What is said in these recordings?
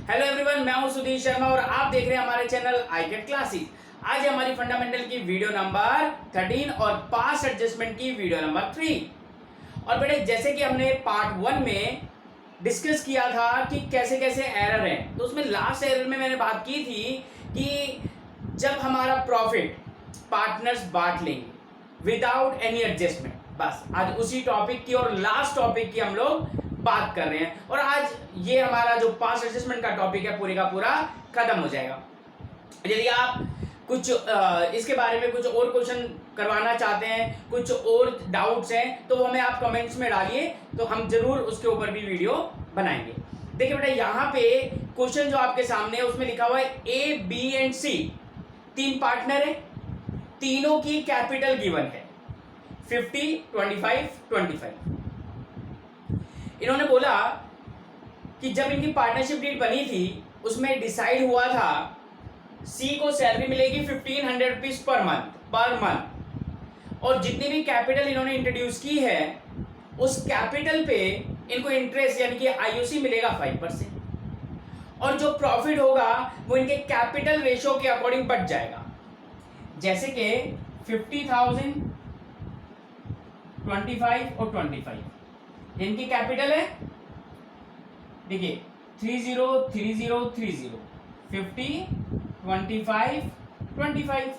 Hello everyone, मैं हूं सुधीर शर्मा और आप देख रहे हैं हमारे चैनल iGET क्लासेस। आज हमारी फंडामेंटल की वीडियो नंबर 13 और पास्ट एडजस्टमेंट की वीडियो नंबर 3। और बेटे, जैसे कि हमने पार्ट 1 में डिस्कस किया था कि कैसे कैसे एरर है, तो उसमें लास्ट एरर में मैंने बात की थी कि जब हमारा प्रॉफिट पार्टनर्स बांट लेंगे विदाउट एनी एडजस्टमेंट। बस आज उसी टॉपिक की और लास्ट टॉपिक की हम लोग बात कर रहे हैं और आज ये हमारा जो पास्ट एडजस्टमेंट का टॉपिक है पूरे का पूरा खत्म हो जाएगा। यदि आप कुछ इसके बारे में कुछ और क्वेश्चन करवाना चाहते हैं, कुछ और डाउट्स हैं, तो वो हमें आप कमेंट्स में डालिए, तो हम जरूर उसके ऊपर भी वीडियो बनाएंगे। देखिए बेटा, यहाँ पे क्वेश्चन जो आपके सामने है उसमें लिखा हुआ है ए, बी एंड सी, तीन पार्टनर है, तीनों की कैपिटल गिवन है 50, 25, 25। इन्होंने बोला कि जब इनकी पार्टनरशिप डीड बनी थी उसमें डिसाइड हुआ था सी को सैलरी मिलेगी 1500 रुपीज पर मंथ और जितनी भी कैपिटल इन्होंने इंट्रोड्यूस की है उस कैपिटल पे इनको इंटरेस्ट यानी कि आईओसी मिलेगा 5% और जो प्रॉफिट होगा वो इनके कैपिटल रेशियो के अकॉर्डिंग बढ़ जाएगा। जैसे कि 50,000, 25 और 25 इनकी कैपिटल है। देखिए 30, 30, 30, 50, 25, 25,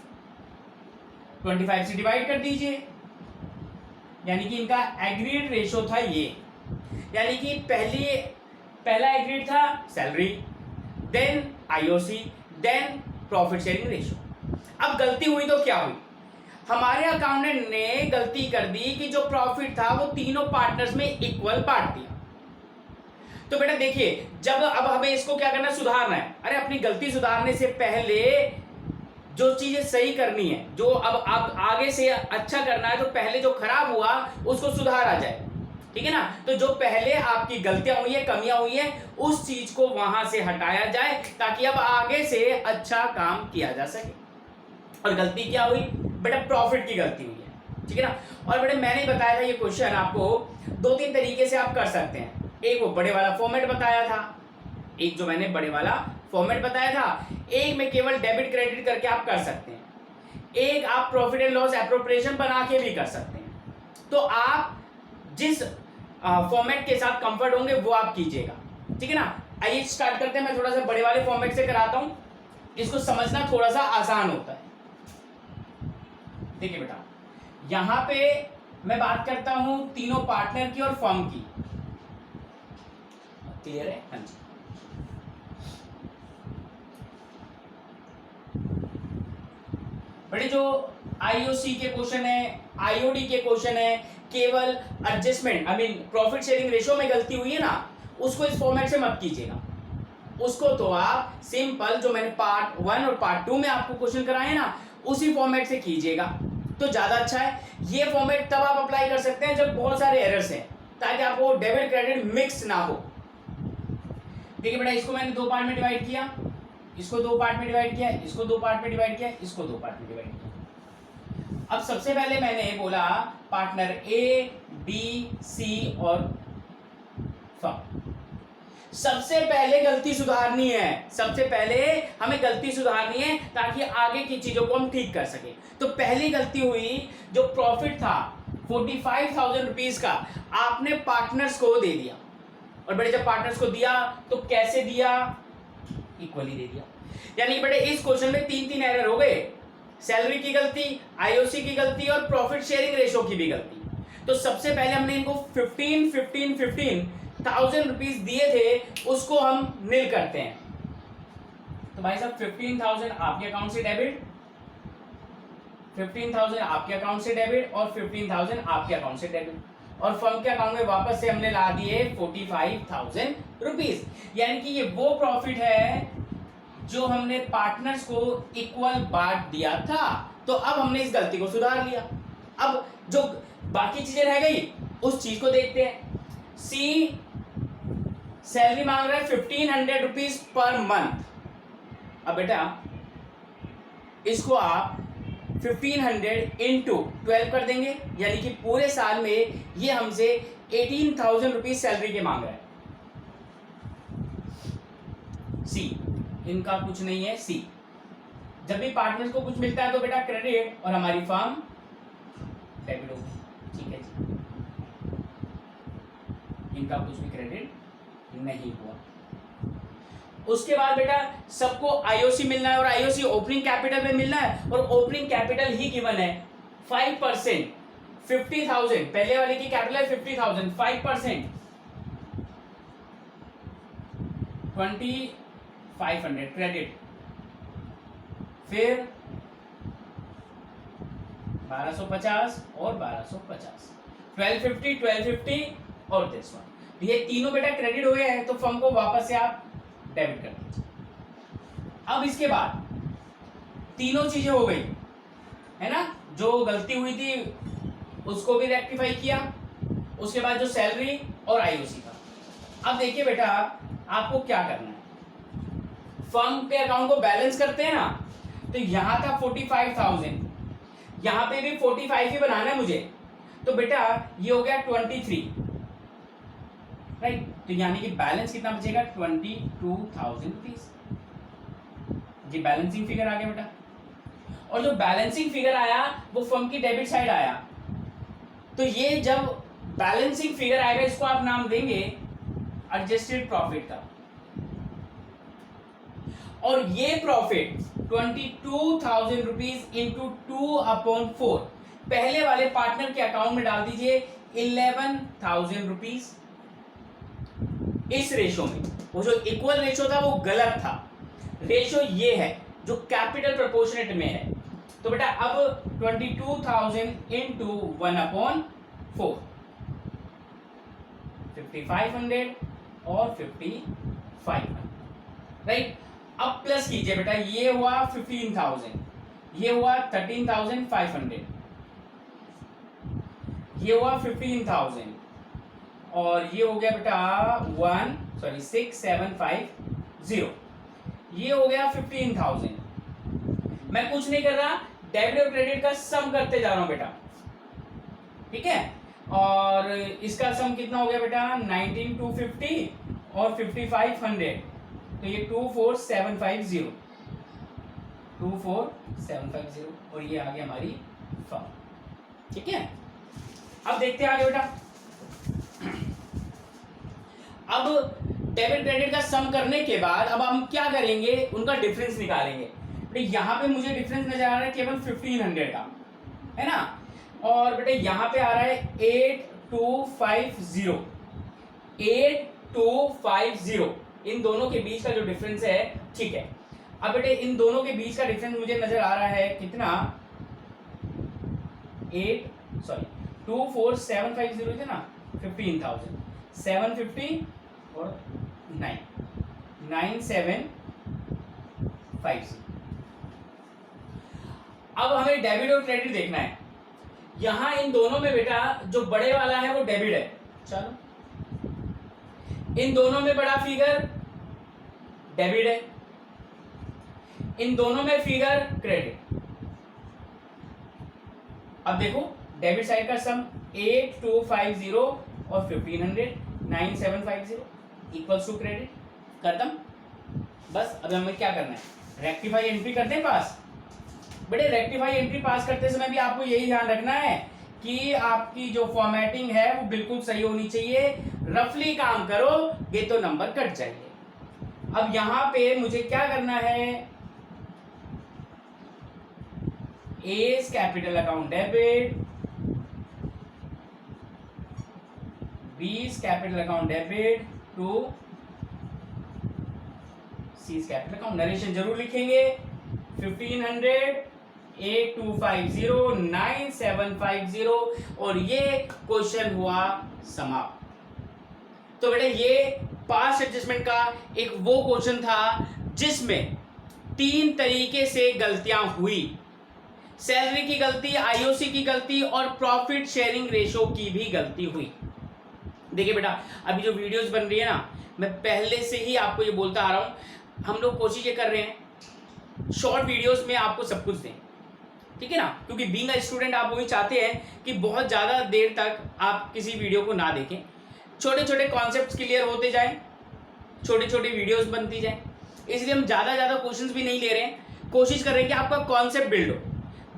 25 से डिवाइड कर दीजिए, यानी कि इनका एग्रीड रेशो था ये, यानी कि पहला एग्रीड था salary, then IOC, then profit sharing ratio. अब गलती हुई तो क्या हुई, हमारे अकाउंटेंट ने गलती कर दी कि जो प्रॉफिट था वो तीनों पार्टनर्स में इक्वल बांट दिया। तो बेटा देखिए, जब अब हमें इसको क्या करना है, सुधारना है। अरे अपनी गलती सुधारने से पहले जो चीजें सही करनी है, जो अब आप आगे से अच्छा करना है, तो पहले जो खराब हुआ उसको सुधारा जाए, ठीक है ना। तो जो पहले आपकी गलतियां हुई है, कमियां हुई है, उस चीज को वहां से हटाया जाए ताकि अब आगे से अच्छा काम किया जा सके। और गलती क्या हुई बेटा, प्रॉफिट की गलती हुई है, ठीक है ना। और बेटे मैंने बताया था ये क्वेश्चन आपको 2-3 तरीके से आप कर सकते हैं। एक वो बड़े वाला फॉर्मेट बताया था, एक जो मैंने बड़े वाला फॉर्मेट बताया था, एक में केवल डेबिट क्रेडिट करके आप कर सकते हैं, एक आप प्रॉफिट एंड लॉस एप्रोप्रिएशन बना के भी कर सकते हैं। तो आप जिस फॉर्मेट के साथ कंफर्ट होंगे वो आप कीजिएगा, ठीक है ना। आइए स्टार्ट करते हैं। मैं थोड़ा सा बड़े वाले फॉर्मेट से कराता हूं, इसको समझना थोड़ा सा आसान होता है। देखिए बेटा, यहां पे मैं बात करता हूं तीनों पार्टनर की और फर्म की। क्लियर है? हाँ जी। बड़े जो आईओसी के क्वेश्चन है, आईओडी के क्वेश्चन है, केवल एडजस्टमेंट प्रॉफिट शेयरिंग रेशियो में गलती हुई है ना, उसको इस फॉर्मेट से मत कीजिएगा। उसको तो आप सिंपल जो मैंने पार्ट 1 और पार्ट 2 में आपको क्वेश्चन कराए ना, उसी फॉर्मेट से कीजिएगा तो ज्यादा अच्छा है। ये फॉर्मेट तब आप अप्लाई कर सकते हैं जब बहुत सारे एरर्स हैं, ताकि आपको डेबिट क्रेडिट मिक्स ना हो। देखिए बेटा, इसको मैंने 2 पार्ट में डिवाइड किया, इसको 2 पार्ट में डिवाइड किया, इसको 2 पार्ट में डिवाइड किया, इसको 2 पार्ट में डिवाइड किया। अब सबसे पहले मैंने बोला पार्टनर ए, बी, सी और फर्म। सबसे पहले गलती सुधारनी है, सबसे पहले हमें गलती सुधारनी है ताकि आगे की चीजों को हम ठीक कर सके। तो पहली गलती हुई, जो प्रॉफिट था 45,000 रुपीज का, आपने पार्टनर्स को दे दिया। और बेटे जब पार्टनर्स को दिया तो कैसे दिया, इक्वली दे दिया। यानी कि बेटे इस क्वेश्चन में 3 एरर हो गए, सैलरी की गलती, आईओसी की गलती और प्रॉफिट शेयरिंग रेशो की भी गलती। तो सबसे पहले हमने इनको 15,000 रुपीज दिए थे, उसको हम नील करते हैं। तो भाई साहब 15,000 आपके अकाउंट से डेबिट, 15,000 आपके अकाउंट से डेबिट और 15,000 आपके अकाउंट से डेबिट, और फर्म के अकाउंट में वापस से हमने ला दिए 45,000 रुपीज। यानी कि ये वो प्रॉफिट है जो हमने पार्टनर्स को इक्वल बांट दिया था। तो अब हमने इस गलती को सुधार लिया। अब जो बाकी चीजें रह गई उस चीज को देखते हैं। सी सैलरी मांग रहा है 1500 रुपीज पर मंथ। अब बेटा इसको आप 1500 इंटू 12 कर देंगे, यानी कि पूरे साल में ये हमसे 18,000 रुपीज सैलरी के मांग रहा है। इनका कुछ नहीं है सी। जब भी पार्टनर्स को कुछ मिलता है तो बेटा क्रेडिट और हमारी फर्म डेबिट होगी। ठीक है जी, इनका कुछ भी क्रेडिट नहीं हुआ। उसके बाद बेटा सबको आईओसी मिलना है और आईओसी ओपनिंग कैपिटल में मिलना है और ओपनिंग कैपिटल ही गिवन है 5%, 50,000। पहले वाले की कैपिटल है 50,000, 5% 2,500 क्रेडिट, फिर 1250 और 1250, 1250 और दिस वन। ये तीनों बेटा क्रेडिट हो गए हैं तो फर्म को वापस से आप डेबिट कर दीजिए। अब इसके बाद तीनों चीजें हो गई है ना, जो गलती हुई थी उसको भी रेक्टिफाई किया, उसके बाद जो सैलरी और आईओसी का। अब देखिए बेटा आपको क्या करना है, फर्म के अकाउंट को बैलेंस करते हैं ना, तो यहां था 45,000, यहां पे भी 45 ही बनाना है मुझे, तो बेटा ये हो गया 23, राइट। तो यानी कि बैलेंस कितना बचेगा 22,000 रुपीज। ये बैलेंसिंग फिगर आ गया बेटा, और जो बैलेंसिंग फिगर आया वो फर्म की डेबिट साइड आया। तो ये जब बैलेंसिंग फिगर आएगा इसको आप नाम देंगे एडजस्टेड प्रॉफिट का, और ये प्रॉफिट 22,000 रुपीज इंटू 2/4 पहले वाले पार्टनर के अकाउंट में डाल दीजिए 11,000 रुपीज। इस रेशो में वो जो इक्वल रेशो था वो गलत था, रेशो ये है जो कैपिटल प्रोपोर्शनेट में है। तो बेटा अब 22,000 इंटू 1/4 5,500 और 5,500, राइट। अब प्लस कीजिए बेटा, ये हुआ 15,000, ये हुआ 13,500, ये हुआ 15,000 और ये हो गया बेटा 6,750, ये हो गया 15,000। मैं कुछ नहीं कर रहा, डेबिट और क्रेडिट का सम करते जा रहा हूं बेटा, ठीक है। और इसका सम कितना हो गया बेटा 19,250 और 5,500, तो ये 24,750, 24,750 और ये आ गया हमारी फर्म। ठीक है, अब देखते हैं आगे बेटा। अब डेबिट क्रेडिट का सम करने के बाद अब हम क्या करेंगे, उनका डिफरेंस निकालेंगे। बेटे यहाँ पे मुझे डिफरेंस नजर आ रहा है केवल 1,500 का, है ना। और बेटे यहाँ पे आ रहा है 8,250, 8,250, इन दोनों के बीच का जो डिफरेंस है, ठीक है। अब बेटे इन दोनों के बीच का डिफरेंस मुझे नजर आ रहा है कितना, 24,750 थे ना, 15,000, 750 और 9,750। अब हमें डेबिट और क्रेडिट देखना है। यहां इन दोनों में बेटा जो बड़े वाला है वो डेबिट है, चलो इन दोनों में बड़ा फिगर डेबिट है, इन दोनों में फिगर क्रेडिट। अब देखो डेबिट साइड का सम 8,250 और 1,500, 9,750 इक्वल्स टू क्रेडिट, खत्म। बस अब हमें क्या करना है, रेक्टिफाई एंट्री करते हैं पास। बेटे रेक्टिफाई एंट्री पास करते समय भी आपको यही ध्यान रखना है कि आपकी जो फॉर्मेटिंग है वो बिल्कुल सही होनी चाहिए। रफली काम करोगे तो नंबर कट जाएंगे। अब यहां पे मुझे क्या करना है, as capital account debit, B's capital account debit to C's capital account. Narration जरूर लिखेंगे, 1,500, 8,250, 9,750 और ये क्वेश्चन हुआ समाप्त। तो बेटे ये पास्ट एडजस्टमेंट का एक वो क्वेश्चन था जिसमें 3 तरीके से गलतियां हुई, सैलरी की गलती, आईओसी की गलती और प्रॉफिट शेयरिंग रेशो की भी गलती हुई। देखिए बेटा अभी जो वीडियोस बन रही है ना, मैं पहले से ही आपको ये बोलता आ रहा हूं, हम लोग कोशिश ये कर रहे हैं शॉर्ट वीडियोस में आपको सब कुछ दें, ठीक है ना, क्योंकि बीइंग अ स्टूडेंट आप वही चाहते हैं कि बहुत ज़्यादा देर तक आप किसी वीडियो को ना देखें, छोटे छोटे कॉन्सेप्ट्स क्लियर होते जाएं, छोटी छोटी वीडियोस बनती जाएं। इसलिए हम ज़्यादा क्वेश्चंस भी नहीं ले रहे हैं, कोशिश कर रहे हैं कि आपका कॉन्सेप्ट बिल्ड हो।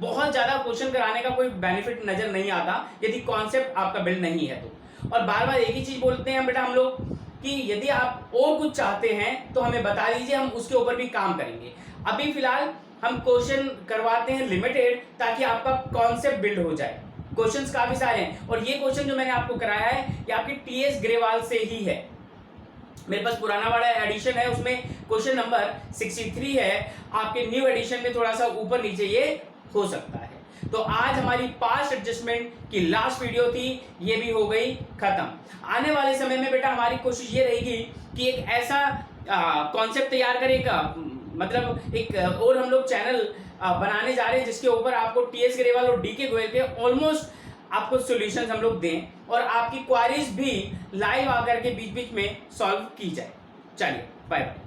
बहुत ज़्यादा क्वेश्चन कराने का कोई बेनिफिट नज़र नहीं आता यदि कॉन्सेप्ट आपका बिल्ड नहीं है तो। और बार बार एक ही चीज़ बोलते हैं बेटा हम लोग कि यदि आप और कुछ चाहते हैं तो हमें बता दीजिए, हम उसके ऊपर भी काम करेंगे। अभी फिलहाल हम क्वेश्चन करवाते हैं लिमिटेड, ताकि आपका कॉन्सेप्ट बिल्ड हो जाए। क्वेश्चंस काफ़ी सारे हैं, और ये क्वेश्चन जो मैंने आपको कराया है ये आपके टीएस ग्रेवाल से ही है। मेरे पास पुराना वाला एडिशन है, उसमें क्वेश्चन नंबर 63 है, आपके न्यू एडिशन में थोड़ा सा ऊपर नीचे ये हो सकता है। तो आज हमारी पास्ट एडजस्टमेंट की लास्ट वीडियो थी, ये भी हो गई खत्म। आने वाले समय में बेटा हमारी कोशिश ये रहेगी कि एक ऐसा कॉन्सेप्ट तैयार करेगा, मतलब एक और हम लोग चैनल बनाने जा रहे हैं जिसके ऊपर आपको टीएस ग्रेवाल और डीके गोयल के ऑलमोस्ट आपको सॉल्यूशंस हम लोग दें, और आपकी क्वारीज भी लाइव आकर के बीच बीच में सॉल्व की जाए। चलिए बाय बाय।